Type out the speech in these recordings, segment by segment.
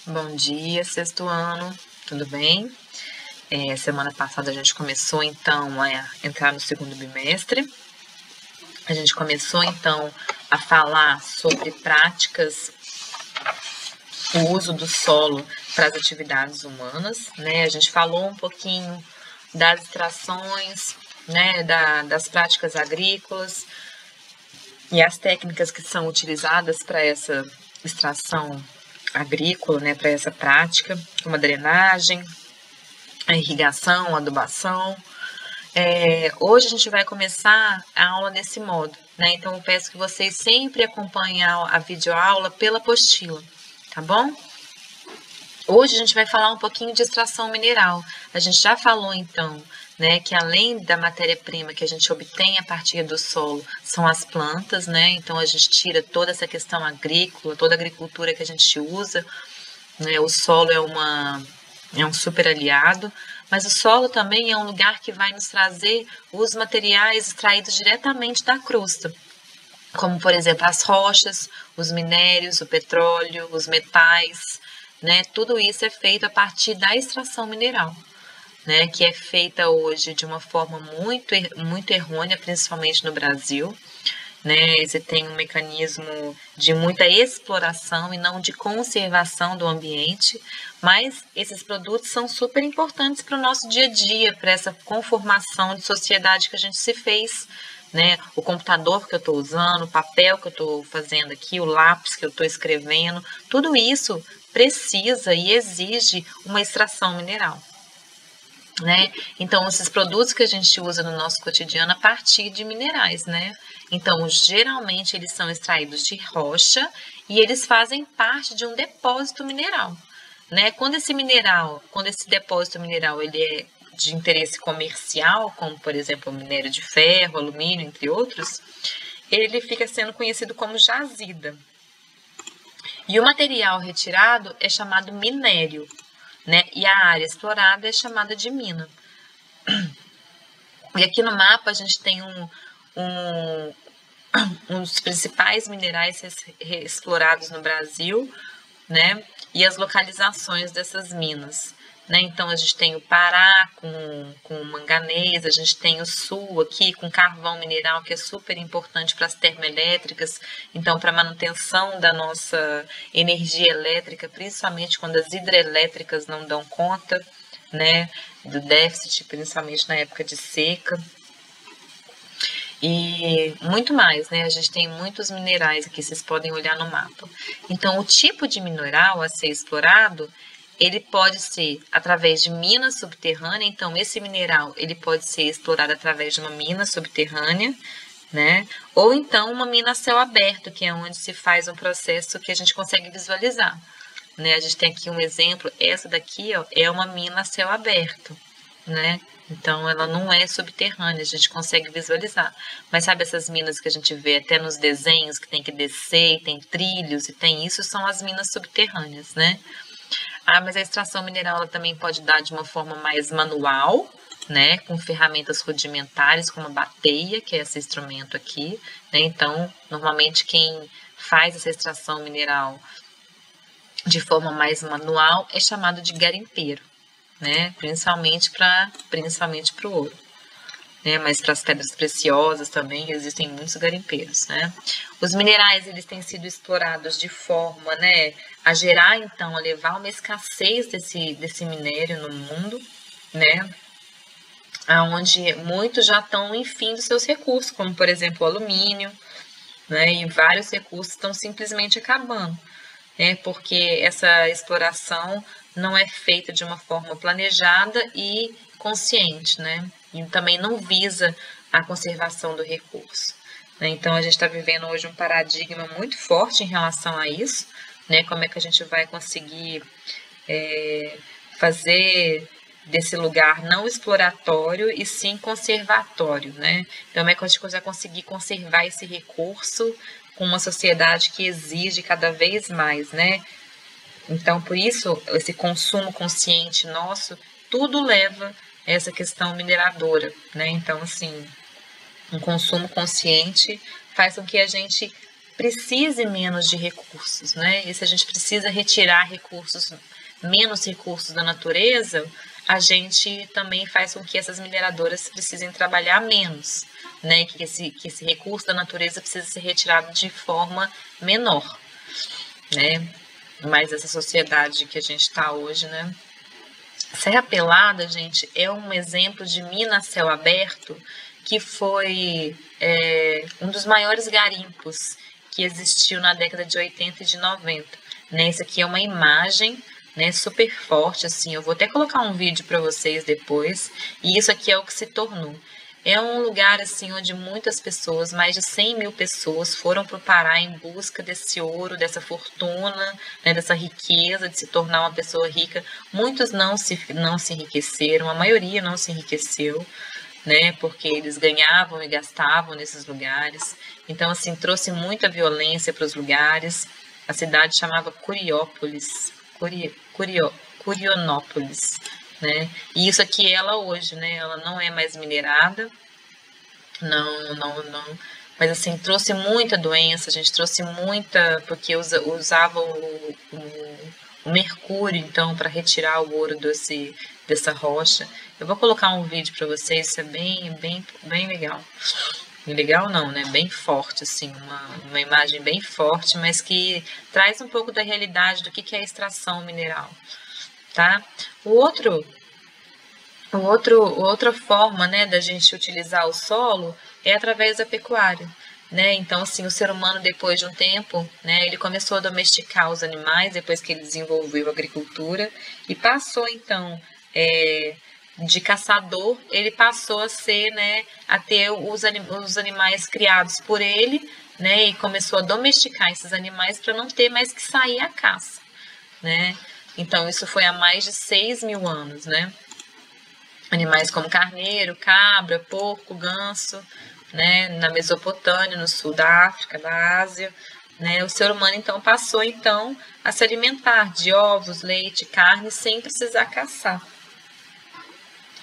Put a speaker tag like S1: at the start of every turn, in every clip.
S1: Bom dia, sexto ano, tudo bem? Semana passada a gente começou então a entrar no segundo bimestre. A gente começou então a falar sobre práticas, o uso do solo para as atividades humanas, né? A gente falou um pouquinho das extrações, né? Das práticas agrícolas e as técnicas que são utilizadas para essa extração agrícola, né, para essa prática, como a drenagem, a irrigação, a adubação. Hoje a gente vai começar a aula nesse modo, né? Então eu peço que vocês sempre acompanhem a videoaula pela apostila, tá bom? Hoje a gente vai falar um pouquinho de extração mineral. A gente já falou então, né, que além da matéria-prima que a gente obtém a partir do solo, são as plantas, né? Então a gente tira toda essa questão agrícola, toda a agricultura que a gente usa, né? O solo é um super aliado, mas o solo também é um lugar que vai nos trazer os materiais extraídos diretamente da crosta, como por exemplo as rochas, os minérios, o petróleo, os metais, né? Tudo isso é feito a partir da extração mineral, né? Que é feita hoje de uma forma muito errônea, principalmente no Brasil, né? Você tem um mecanismo de muita exploração e não de conservação do ambiente, mas esses produtos são super importantes para o nosso dia a dia, para essa conformação de sociedade que a gente se fez, né? O computador que eu estou usando, o papel que eu estou fazendo aqui, o lápis que eu estou escrevendo, tudo isso precisa e exige uma extração mineral, né? Então, esses produtos que a gente usa no nosso cotidiano a partir de minerais, né? Então, geralmente eles são extraídos de rocha e eles fazem parte de um depósito mineral, né? Quando esse depósito mineral ele é de interesse comercial, como por exemplo o minério de ferro, alumínio, entre outros, ele fica sendo conhecido como jazida. E o material retirado é chamado minério, né? E a área explorada é chamada de mina. E aqui no mapa a gente tem um dos principais minerais explorados no Brasil, né? E as localizações dessas minas, né? Então a gente tem o Pará com manganês, a gente tem o Sul aqui com carvão mineral, que é super importante para as termoelétricas, então para a manutenção da nossa energia elétrica, principalmente quando as hidrelétricas não dão conta, né, do déficit, principalmente na época de seca. E muito mais, né? A gente tem muitos minerais aqui, vocês podem olhar no mapa. Então, o tipo de mineral a ser explorado, ele pode ser através de mina subterrânea. Então, esse mineral, ele pode ser explorado através de uma mina subterrânea, né? Ou então uma mina a céu aberto, que é onde se faz um processo que a gente consegue visualizar, né? A gente tem aqui um exemplo, essa daqui, ó, é uma mina a céu aberto, né? Então, ela não é subterrânea, a gente consegue visualizar. Mas sabe essas minas que a gente vê até nos desenhos, que tem que descer, e tem trilhos, e tem isso, são as minas subterrâneas, né? Ah, mas a extração mineral ela também pode dar de uma forma mais manual, né? Com ferramentas rudimentares, como a bateia, que é esse instrumento aqui, né? Então, normalmente quem faz essa extração mineral de forma mais manual é chamado de garimpeiro, né? Principalmente para o ouro, né? Mas para as pedras preciosas também existem muitos garimpeiros, né? Os minerais eles têm sido explorados de forma, né, a gerar então, a levar uma escassez desse minério no mundo, né? Onde muitos já estão em fim dos seus recursos, como por exemplo o alumínio, né? E vários recursos estão simplesmente acabando, né? Porque essa exploração não é feita de uma forma planejada e consciente, né? E também não visa a conservação do recurso, né? Então, a gente está vivendo hoje um paradigma muito forte em relação a isso, né? Como é que a gente vai conseguir fazer desse lugar não exploratório e sim conservatório, né? Então, como é que a gente vai conseguir conservar esse recurso com uma sociedade que exige cada vez mais, né? Então, por isso, esse consumo consciente nosso, tudo leva a essa questão mineradora, né? Então, assim, um consumo consciente faz com que a gente precise menos de recursos, né? E se a gente precisa retirar recursos, menos recursos da natureza, a gente também faz com que essas mineradoras precisem trabalhar menos, né? Que esse recurso da natureza precisa ser retirado de forma menor, né? Mas essa sociedade que a gente está hoje, né? Serra Pelada, gente, é um exemplo de mina a céu aberto que foi um dos maiores garimpos que existiu na década de 80 e de 90. Né? Isso aqui é uma imagem, né, super forte, assim. Eu vou até colocar um vídeo para vocês depois. E isso aqui é o que se tornou. É um lugar assim onde muitas pessoas, mais de 100 mil pessoas, foram para o Pará em busca desse ouro, dessa fortuna, né, dessa riqueza, de se tornar uma pessoa rica. Muitos não se enriqueceram, a maioria não se enriqueceu, né, porque eles ganhavam e gastavam nesses lugares. Então, assim, trouxe muita violência para os lugares. A cidade chamava Curionópolis. Né? E isso aqui ela hoje, né? Ela não é mais minerada, não. Mas assim, trouxe muita doença, a gente trouxe muita, porque usava o mercúrio, então, para retirar o ouro dessa rocha. Eu vou colocar um vídeo para vocês, isso é bem legal. Legal não, né? Bem forte, assim, uma imagem bem forte, mas que traz um pouco da realidade do que é a extração mineral. Tá? Outra forma, né, da gente utilizar o solo é através da pecuária, né? Então, assim, o ser humano, depois de um tempo, né, ele começou a domesticar os animais, depois que ele desenvolveu a agricultura, e passou, então, de caçador, ele passou a ser, né, a ter os animais criados por ele, né, e começou a domesticar esses animais para não ter mais que sair à caça, né? Então, isso foi há mais de 6 mil anos, né? Animais como carneiro, cabra, porco, ganso, né? Na Mesopotâmia, no sul da África, da Ásia, né? O ser humano, então, passou, então, a se alimentar de ovos, leite, carne, sem precisar caçar,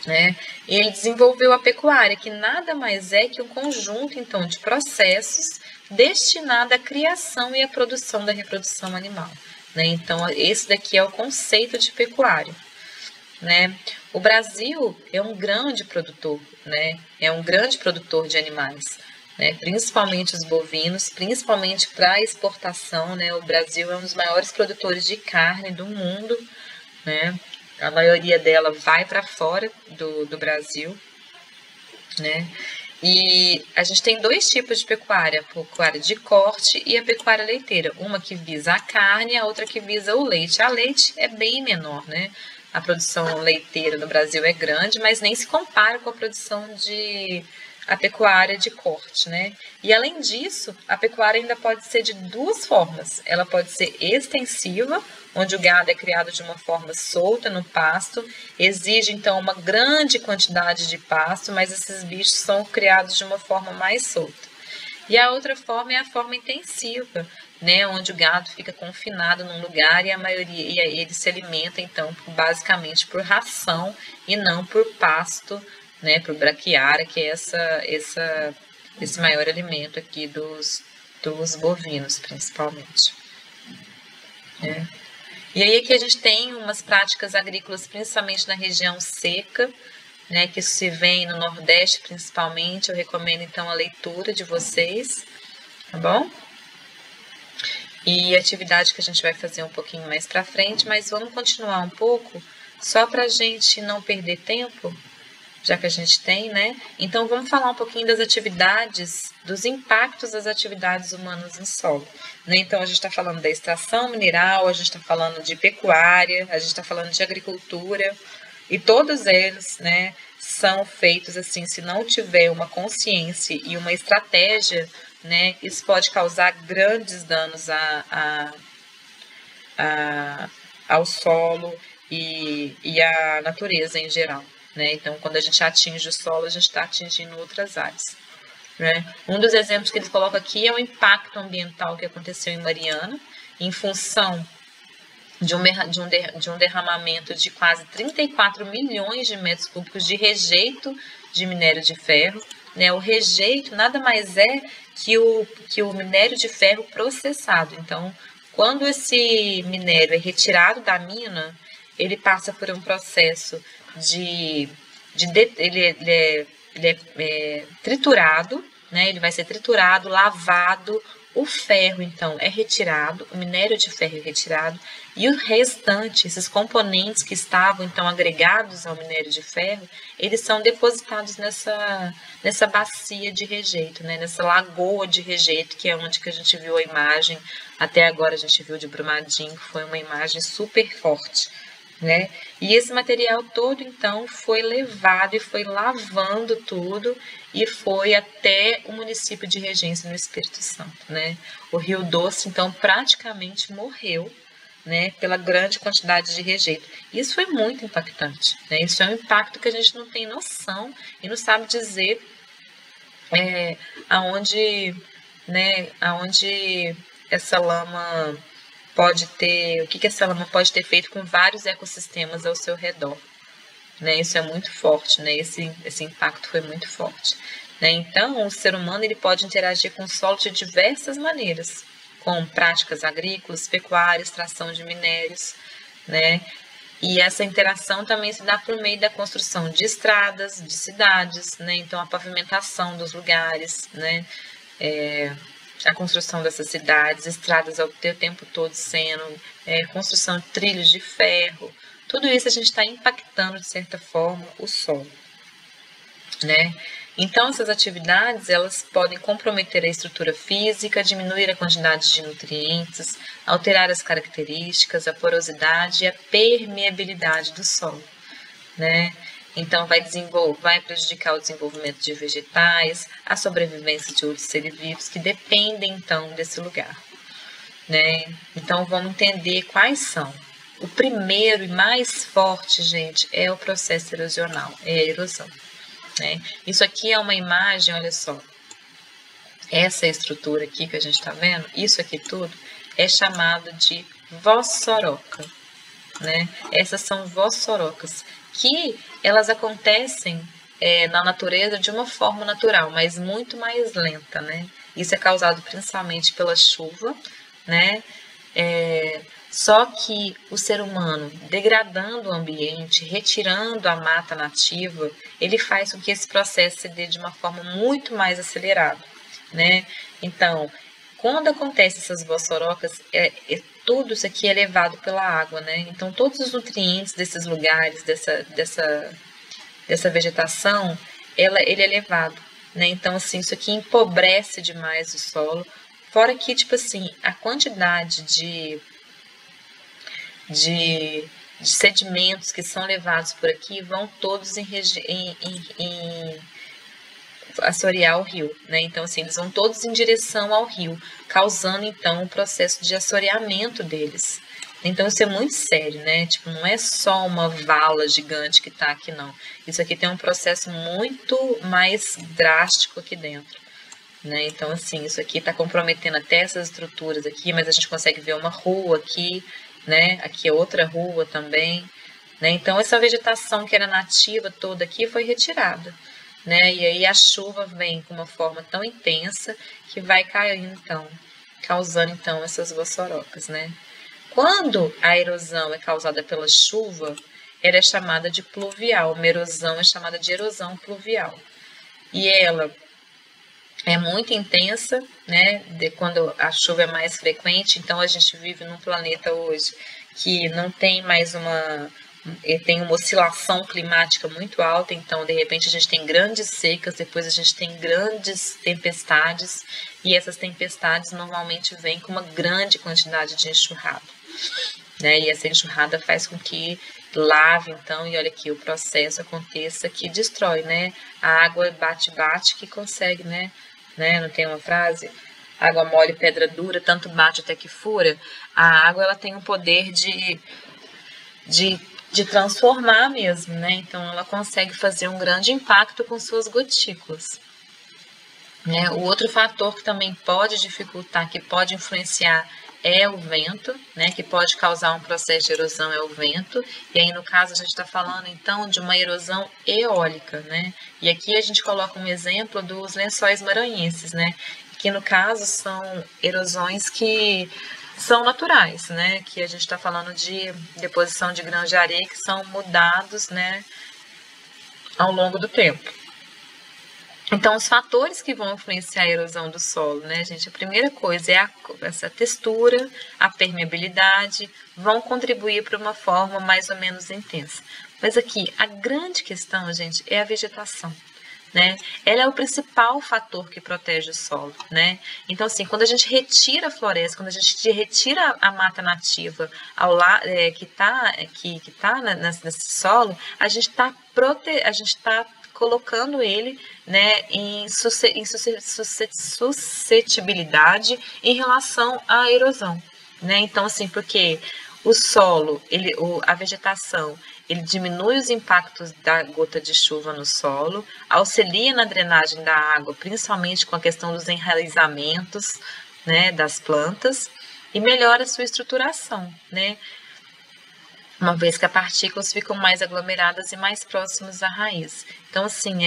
S1: né? E ele desenvolveu a pecuária, que nada mais é que um conjunto, então, de processos destinado à criação e à produção da reprodução animal. Né? Então, esse daqui é o conceito de pecuária. Né? O Brasil é um grande produtor, né? É um grande produtor de animais, né? Principalmente os bovinos, principalmente para exportação. Né? O Brasil é um dos maiores produtores de carne do mundo, né? A maioria dela vai para fora do Brasil, né? E a gente tem dois tipos de pecuária, a pecuária de corte e a pecuária leiteira. Uma que visa a carne e a outra que visa o leite. A leite é bem menor, né? A produção leiteira no Brasil é grande, mas nem se compara com a produção a pecuária de corte, né? E além disso, a pecuária ainda pode ser de duas formas. Ela pode ser extensiva, onde o gado é criado de uma forma solta no pasto, exige então uma grande quantidade de pasto, mas esses bichos são criados de uma forma mais solta. E a outra forma é a forma intensiva, né, onde o gado fica confinado num lugar e ele se alimenta então basicamente por ração e não por pasto, né, por braquiária, que é esse maior alimento aqui dos bovinos, principalmente. Né? E aí aqui a gente tem umas práticas agrícolas, principalmente na região seca, né, que isso se vê no Nordeste, principalmente. Eu recomendo, então, a leitura de vocês, tá bom? E a atividade que a gente vai fazer um pouquinho mais pra frente, mas vamos continuar um pouco, só pra gente não perder tempo, já que a gente tem, né? Então, vamos falar um pouquinho das atividades, dos impactos das atividades humanas no solo. Né? Então, a gente está falando da extração mineral, a gente está falando de pecuária, a gente está falando de agricultura, e todos eles, né, são feitos assim, se não tiver uma consciência e uma estratégia, né, isso pode causar grandes danos ao solo e à natureza em geral. Né? Então, quando a gente atinge o solo, a gente está atingindo outras áreas. Né? Um dos exemplos que eles colocam aqui é o impacto ambiental que aconteceu em Mariana, em função de um derramamento de quase 34 milhões de metros cúbicos de rejeito de minério de ferro. Né? O rejeito nada mais é que o minério de ferro processado. Então, quando esse minério é retirado da mina, ele passa por um processo ele é triturado, né? Ele vai ser triturado, lavado, o ferro, então, é retirado, o minério de ferro é retirado, e o restante, esses componentes que estavam, então, agregados ao minério de ferro, eles são depositados nessa bacia de rejeito, né? Nessa lagoa de rejeito, que é onde que a gente viu a imagem, até agora a gente viu de Brumadinho, que foi uma imagem super forte, né? E esse material todo, então, foi levado e foi lavando tudo e foi até o município de Regência, no Espírito Santo, né? O Rio Doce, então, praticamente morreu, né, pela grande quantidade de rejeito. Isso foi muito impactante, né? Isso é um impacto que a gente não tem noção e não sabe dizer aonde essa lama pode ter, o que essa lama pode ter feito com vários ecossistemas ao seu redor, né? Isso é muito forte, né? Esse impacto foi muito forte, né? Então, o ser humano ele pode interagir com o solo de diversas maneiras, com práticas agrícolas, pecuárias, extração de minérios, né? E essa interação também se dá por meio da construção de estradas, de cidades, né? Então, a pavimentação dos lugares, né? A construção dessas cidades, estradas ao tempo todo sendo, construção de trilhos de ferro, tudo isso a gente está impactando, de certa forma, o solo, né? Então, essas atividades, elas podem comprometer a estrutura física, diminuir a quantidade de nutrientes, alterar as características, a porosidade e a permeabilidade do solo, né? Então, vai prejudicar o desenvolvimento de vegetais, a sobrevivência de outros seres vivos que dependem, então, desse lugar, né? Então, vamos entender quais são. O primeiro e mais forte, gente, é o processo erosional, é a erosão, né? Isso aqui é uma imagem, olha só. Essa estrutura aqui que a gente está vendo, isso aqui tudo, é chamado de vossoroca, né? Essas são vossorocas, que elas acontecem na natureza de uma forma natural, mas muito mais lenta, né? Isso é causado principalmente pela chuva, né? Só que o ser humano, degradando o ambiente, retirando a mata nativa, ele faz com que esse processo se dê de uma forma muito mais acelerada, né? Então, quando acontecem essas vossorocas, tudo isso aqui é levado pela água, né? Então, todos os nutrientes desses lugares, dessa vegetação, ele é levado, né? Então, assim, isso aqui empobrece demais o solo. Fora que, tipo assim, a quantidade de sedimentos que são levados por aqui vão todos assorear o rio, né? Então, assim, eles vão todos em direção ao rio, causando, então, um processo de assoreamento deles. Então, isso é muito sério, né? Tipo, não é só uma vala gigante que tá aqui, não. Isso aqui tem um processo muito mais drástico aqui dentro, né? Então, assim, isso aqui tá comprometendo até essas estruturas aqui, mas a gente consegue ver uma rua aqui, né? Aqui é outra rua também, né? Então, essa vegetação que era nativa toda aqui foi retirada, né? E aí a chuva vem com uma forma tão intensa que vai caindo, então, causando, então, essas vossorocas, né? Quando a erosão é causada pela chuva, ela é chamada de pluvial. Uma erosão é chamada de erosão pluvial. E ela é muito intensa, né? Quando a chuva é mais frequente, então a gente vive num planeta hoje que não tem mais tem uma oscilação climática muito alta, então de repente a gente tem grandes secas, depois a gente tem grandes tempestades, e essas tempestades normalmente vêm com uma grande quantidade de enxurrada, né? E essa enxurrada faz com que lave, então, e olha aqui, o processo aconteça que destrói, né? A água bate que consegue, né? Não tem uma frase? Água mole, pedra dura, tanto bate até que fura. A água, ela tem o poder de transformar mesmo, né? Então, ela consegue fazer um grande impacto com suas gotículas, né? O outro fator que também pode dificultar, que pode influenciar, é o vento, né? Que pode causar um processo de erosão, é o vento. E aí, no caso, a gente está falando, então, de uma erosão eólica, né? E aqui a gente coloca um exemplo dos lençóis maranhenses, né? que no caso são erosões que são naturais, né? Que a gente está falando de deposição de grãos de areia que são mudados, né, ao longo do tempo. Então, os fatores que vão influenciar a erosão do solo, né, gente? A primeira coisa é essa textura, a permeabilidade, vão contribuir para uma forma mais ou menos intensa. Mas aqui, a grande questão, gente, é a vegetação. Né? Ela é o principal fator que protege o solo, né? Então, assim, quando a gente retira a floresta, quando a gente retira a mata nativa que tá nesse solo, a gente está colocando ele, né, em suscetibilidade em relação à erosão, né? Então, assim, porque o solo, a vegetação, ele diminui os impactos da gota de chuva no solo, auxilia na drenagem da água, principalmente com a questão dos enraizamentos, né, das plantas, e melhora a sua estruturação, né, uma vez que as partículas ficam mais aglomeradas e mais próximas à raiz. Então, assim,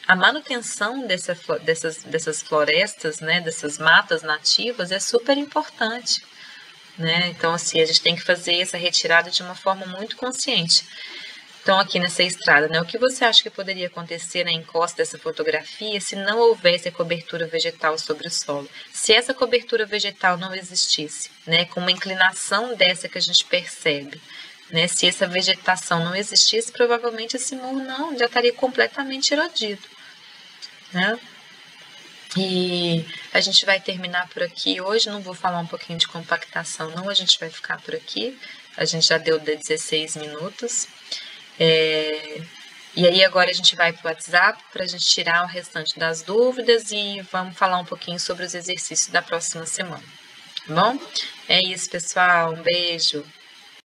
S1: a manutenção dessas florestas, né, dessas matas nativas é super importante. Né? Então, assim, a gente tem que fazer essa retirada de uma forma muito consciente. Então, aqui nessa estrada, né, o que você acha que poderia acontecer na encosta dessa fotografia se não houvesse a cobertura vegetal sobre o solo? Se essa cobertura vegetal não existisse, né, com uma inclinação dessa que a gente percebe, né, se essa vegetação não existisse, provavelmente esse morro já estaria completamente erodido, né? E a gente vai terminar por aqui. Hoje não vou falar um pouquinho de compactação, não. A gente vai ficar por aqui. A gente já deu 16 minutos. E aí agora a gente vai para o WhatsApp para a gente tirar o restante das dúvidas e vamos falar um pouquinho sobre os exercícios da próxima semana. Tá bom? É isso, pessoal. Um beijo.